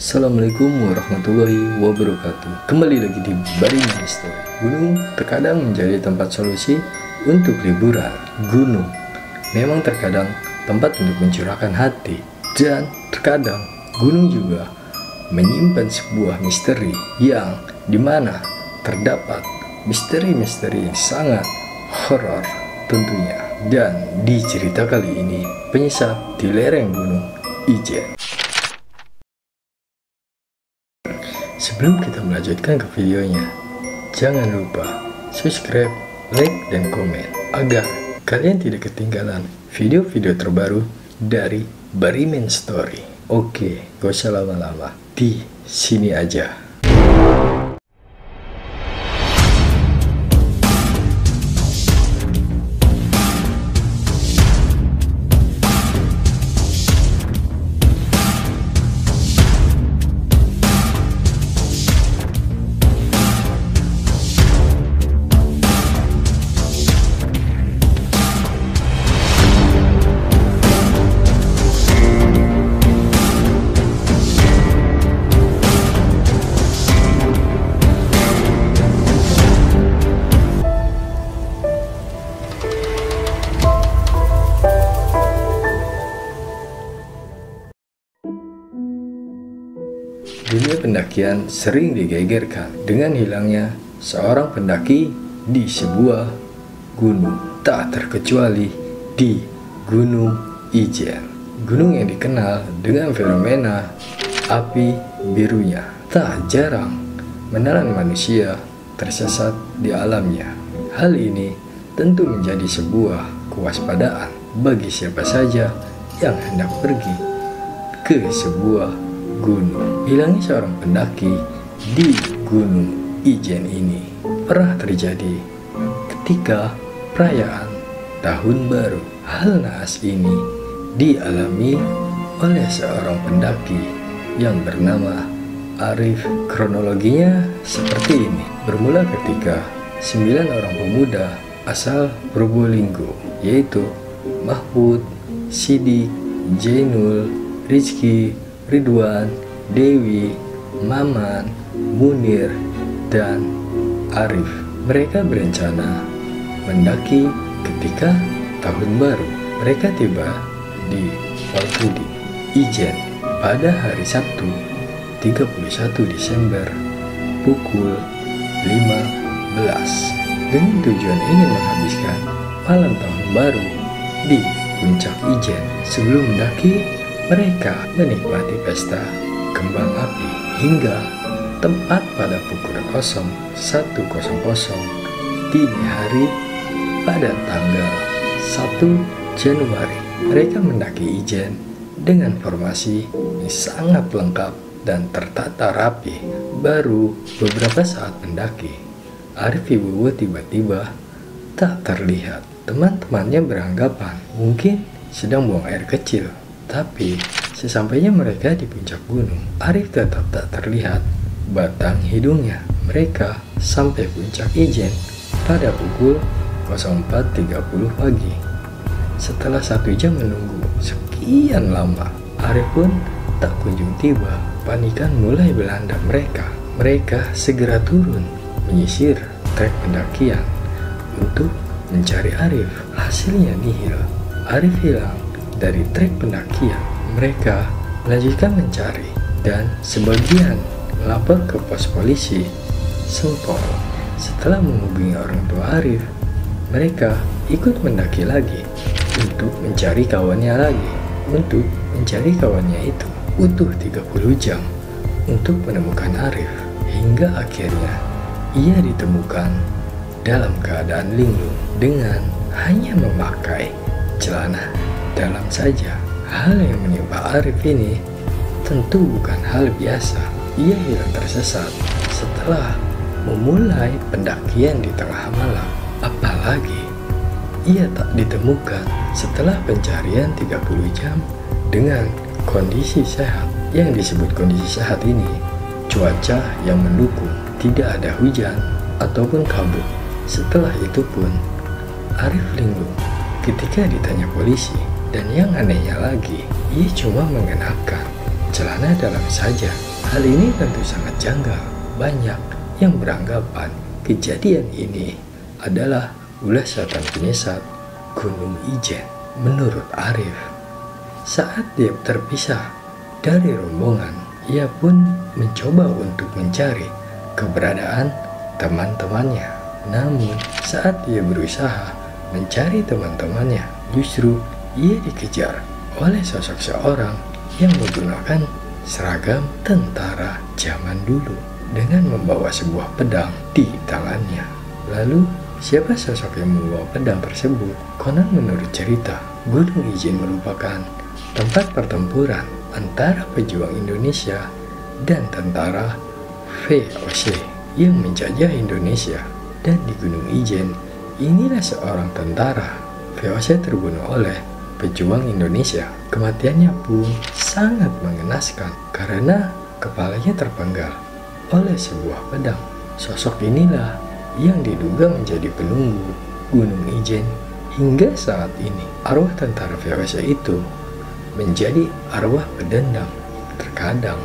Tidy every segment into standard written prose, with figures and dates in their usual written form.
Assalamualaikum warahmatullahi wabarakatuh. Kembali lagi di Barimen Story. Gunung terkadang menjadi tempat solusi untuk liburan. Gunung memang terkadang tempat untuk mencurahkan hati, dan terkadang gunung juga menyimpan sebuah misteri yang dimana terdapat misteri-misteri yang sangat horor tentunya. Dan di cerita kali ini, penyesat di lereng Gunung Ijen. Sebelum kita melanjutkan ke videonya, jangan lupa subscribe, like, dan komen agar kalian tidak ketinggalan video-video terbaru dari Barimen Story. Oke, gak usah lama-lama, di sini aja. Dunia pendakian sering digegerkan dengan hilangnya seorang pendaki di sebuah gunung, tak terkecuali di Gunung Ijen. Gunung yang dikenal dengan fenomena api birunya, tak jarang menelan manusia tersesat di alamnya. Hal ini tentu menjadi sebuah kewaspadaan bagi siapa saja yang hendak pergi ke sebuah gunung. Hilangnya seorang pendaki di Gunung Ijen ini pernah terjadi ketika perayaan Tahun Baru. Hal naas ini dialami oleh seorang pendaki yang bernama Arif. Kronologinya seperti ini. Bermula ketika 9 orang pemuda asal Probolinggo, yaitu Mahfud, Sidik, Jainul, Rizky, Ridwan, Dewi, Maman, Munir, dan Arif. Mereka berencana mendaki ketika Tahun Baru. Mereka tiba di Waltudi, Ijen pada hari Sabtu 31 Desember pukul 15 dengan tujuan ingin menghabiskan malam Tahun Baru di puncak Ijen. Sebelum mendaki, mereka menikmati pesta kembang api hingga tepat pada pukul 01.00 dini hari pada tanggal 1 Januari. Mereka mendaki Ijen dengan formasi yang sangat lengkap dan tertata rapi. Baru beberapa saat mendaki, Arif Wibowo tiba-tiba tak terlihat. Teman-temannya beranggapan mungkin sedang buang air kecil. Tapi sesampainya mereka di puncak gunung, Arif tetap tak terlihat batang hidungnya. Mereka sampai puncak Ijen pada pukul 04.30 pagi. Setelah 1 jam menunggu sekian lama, Arif pun tak kunjung tiba. Panikan mulai melanda mereka. Mereka segera turun menyisir trek pendakian untuk mencari Arif. Hasilnya nihil. Arif hilang dari trek pendakian. Mereka melanjutkan mencari dan sebagian melapor ke pos polisi Sempol. Setelah menghubungi orang tua Arif, mereka ikut mendaki lagi untuk mencari kawannya lagi. Untuk mencari kawannya itu butuh 30 jam untuk menemukan Arif, hingga akhirnya ia ditemukan dalam keadaan linglung dengan hanya memakai celana dalam saja. Hal yang menimpa Arif ini tentu bukan hal biasa. Ia hilang tersesat setelah memulai pendakian di tengah malam. Apalagi ia tak ditemukan setelah pencarian 30 jam dengan kondisi sehat. Yang disebut kondisi sehat ini cuaca yang mendukung, tidak ada hujan ataupun kabut. Setelah itu pun Arif linglung ketika ditanya polisi. Dan yang anehnya lagi, ia cuma mengenakan celana dalam saja. Hal ini tentu sangat janggal. Banyak yang beranggapan kejadian ini adalah ulah setan penyesat Gunung Ijen. Menurut Arif, saat dia terpisah dari rombongan, ia pun mencoba untuk mencari keberadaan teman-temannya. Namun saat ia berusaha mencari teman-temannya, justru ia dikejar oleh sosok seorang yang menggunakan seragam tentara zaman dulu dengan membawa sebuah pedang di tangannya. Lalu, siapa sosok yang membawa pedang tersebut? Konon menurut cerita, Gunung Ijen merupakan tempat pertempuran antara pejuang Indonesia dan tentara VOC yang menjajah Indonesia. Dan di Gunung Ijen, inilah seorang tentara VOC terbunuh oleh pejuang Indonesia. Kematiannya pun sangat mengenaskan karena kepalanya terpenggal oleh sebuah pedang. Sosok inilah yang diduga menjadi penunggu Gunung Ijen hingga saat ini. Arwah tentara VOC itu menjadi arwah pedendam. Terkadang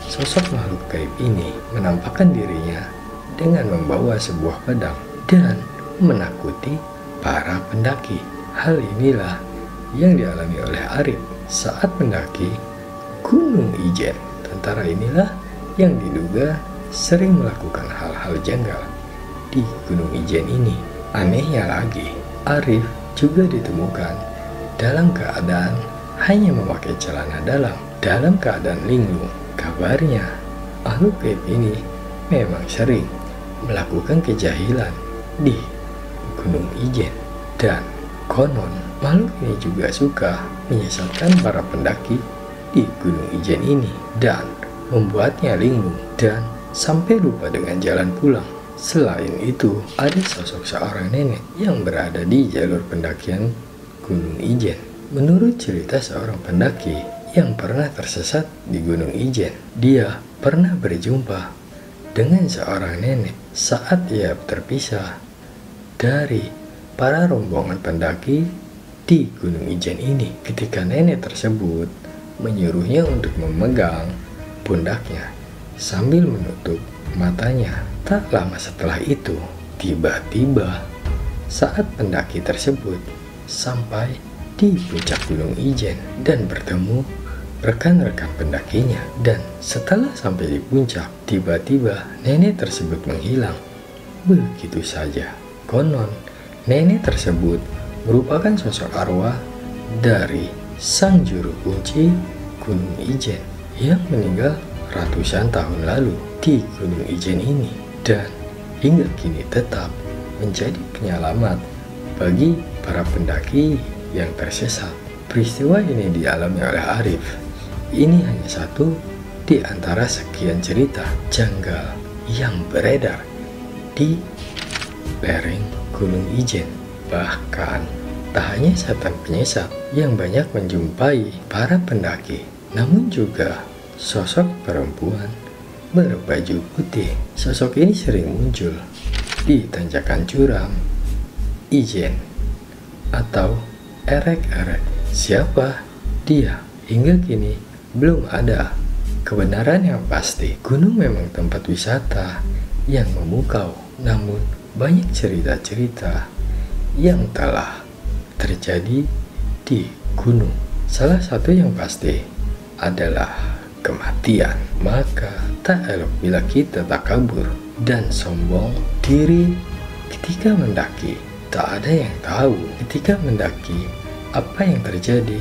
sosok makhluk gaib ini menampakkan dirinya dengan membawa sebuah pedang dan menakuti para pendaki. Hal inilah yang dialami oleh Arif saat mendaki Gunung Ijen. Tentara inilah yang diduga sering melakukan hal-hal janggal di Gunung Ijen ini. Anehnya lagi, Arif juga ditemukan dalam keadaan hanya memakai celana dalam keadaan linglung. Kabarnya, makhluk gaib ini memang sering melakukan kejahilan di Gunung Ijen, dan konon makhluk ini juga suka menyesatkan para pendaki di Gunung Ijen ini dan membuatnya linglung dan sampai lupa dengan jalan pulang. Selain itu, ada sosok seorang nenek yang berada di jalur pendakian Gunung Ijen. Menurut cerita seorang pendaki yang pernah tersesat di Gunung Ijen, dia pernah berjumpa dengan seorang nenek saat ia terpisah dari para rombongan pendaki di Gunung Ijen ini. Ketika nenek tersebut menyuruhnya untuk memegang pundaknya sambil menutup matanya. Tak lama setelah itu, tiba-tiba saat pendaki tersebut sampai di puncak Gunung Ijen dan bertemu rekan-rekan pendakinya, dan setelah sampai di puncak, tiba-tiba nenek tersebut menghilang begitu saja. Konon nenek tersebut merupakan sosok arwah dari sang juru kunci Gunung Ijen yang meninggal ratusan tahun lalu di Gunung Ijen ini, dan hingga kini tetap menjadi penyelamat bagi para pendaki yang tersesat. Peristiwa ini dialami oleh Arif. Ini hanya satu di antara sekian cerita janggal yang beredar di lereng Gunung Ijen. Bahkan tak hanya setan penyesat yang banyak menjumpai para pendaki, namun juga sosok perempuan berbaju putih. Sosok ini sering muncul di tanjakan curam Ijen atau erek-erek. Siapa dia? Hingga kini belum ada kebenaran yang pasti. Gunung memang tempat wisata yang memukau, namun banyak cerita-cerita yang telah terjadi di gunung. Salah satu yang pasti adalah kematian. Maka tak elok bila kita takabur dan sombong diri ketika mendaki. Tak ada yang tahu ketika mendaki apa yang terjadi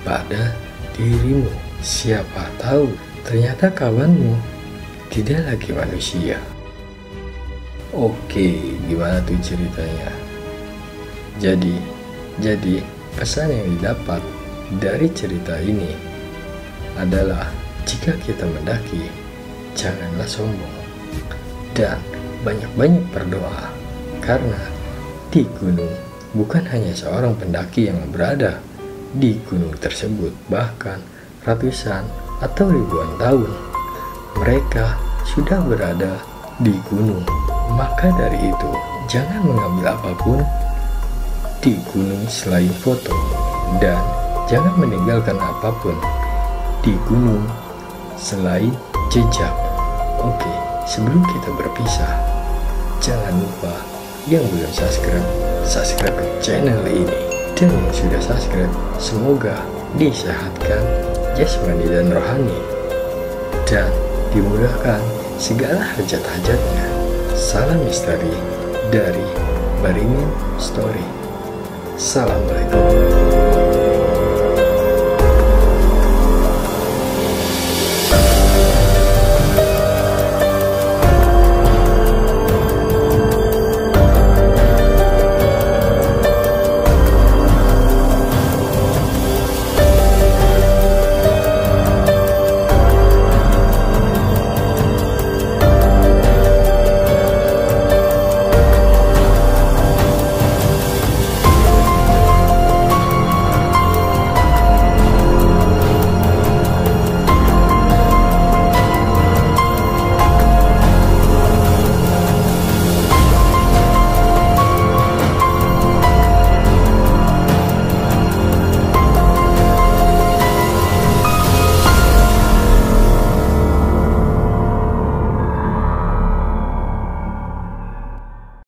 pada dirimu. Siapa tahu ternyata kawanmu tidak lagi manusia. Oke, gimana tuh ceritanya? Jadi pesan yang didapat dari cerita ini adalah jika kita mendaki, janganlah sombong dan banyak-banyak berdoa, karena di gunung bukan hanya seorang pendaki yang berada di gunung tersebut, bahkan ratusan atau ribuan tahun mereka sudah berada di gunung. Maka dari itu, jangan mengambil apapun di gunung selain foto, dan jangan meninggalkan apapun di gunung selain jejak. Oke, sebelum kita berpisah, jangan lupa yang belum subscribe ke channel ini. Dan yang sudah subscribe, semoga disehatkan jasmani dan rohani, dan dimudahkan segala hajat-hajatnya. Salam misteri dari Baringin Story. Assalamualaikum.